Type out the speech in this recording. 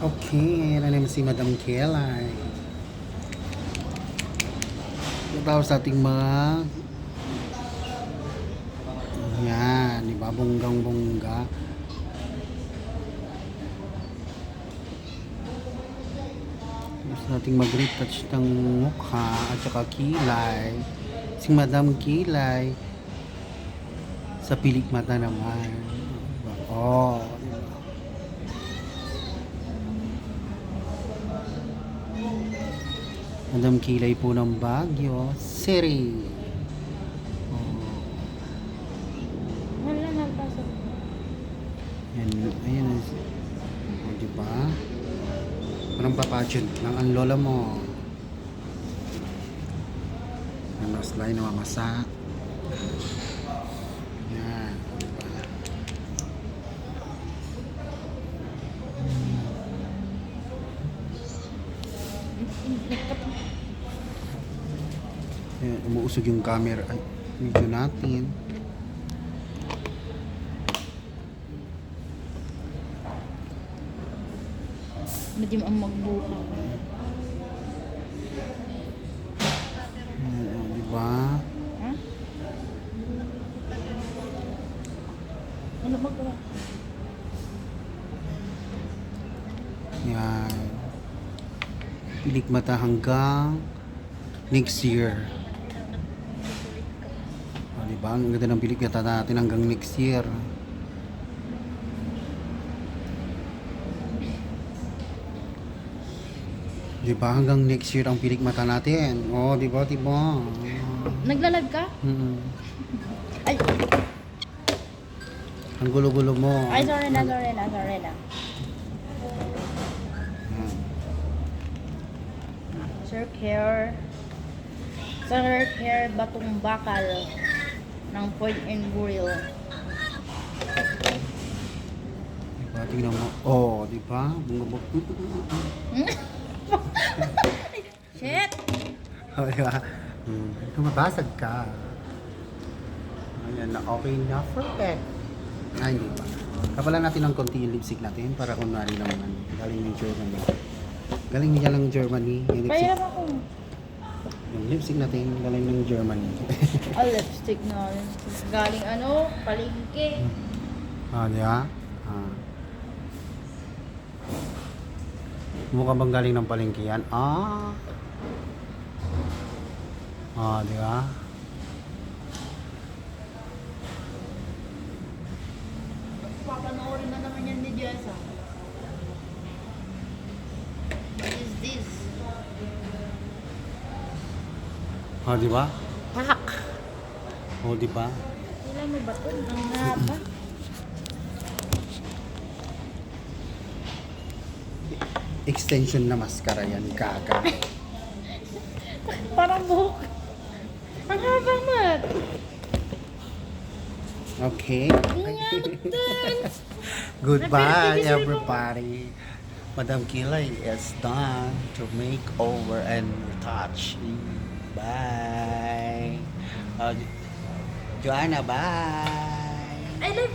Okay, ayan na naman si Madam Kelay. Tapos sa ating mga yan, di ba? Bonggang-bongga. Tapos nating mag-retouch ng mukha at saka kilay. Si Madam Kilay sa pilik mata naman. Oh, diba? Madam Kilay po ng Baguio City. Wala nagpasok. Yan, ayan. O, diba? Parang papachod ng ang lola mo. Ang slide na mamasa. Yan, diba? Ayan, umuusog yung camera. Ay, medyo natin. Medyo ang magbuka. Diba? Ha? Ano magawa? Yan. Pilik mata hanggang next year. O, diba? Ang ganda ng pilik mata natin hanggang next year. Diba? Hanggang next year ang pilik mata natin. O, diba? Diba? Naglalag ka? Ay, Ang gulo-gulo mo. ay sorry na. Sir Care Batong Bakal ng Point and Grill. Diba? Tingnan mo. O, diba? Bungabog. Shit! O, diba? Mabasag ka. Ayan na. Okay na. Perfect. Ay, hindi pa. Kapalan natin ng konti yung lipstick natin para kunwari naman galing ng Germany. Galing niya lang Germany. Yung lipstick, Pahirap ako. yung lipstick natin galing ng Germany. Lipstick na. Galing palengke. Di ba? Mukha bang galing ng palengke yan? Di ba? Papanoorin na naman yan ni Jessa. What is this? Di ba? Pak! Di ba? Kailan mo ba ito? Ang haba. Extension na mascara yan, gaga. Parang buhok. Ang haba, Mat. Okay. Ingatan. Goodbye, everybody. Madam Kilay is done to make over and retouch. Bye. Joanna, bye. I love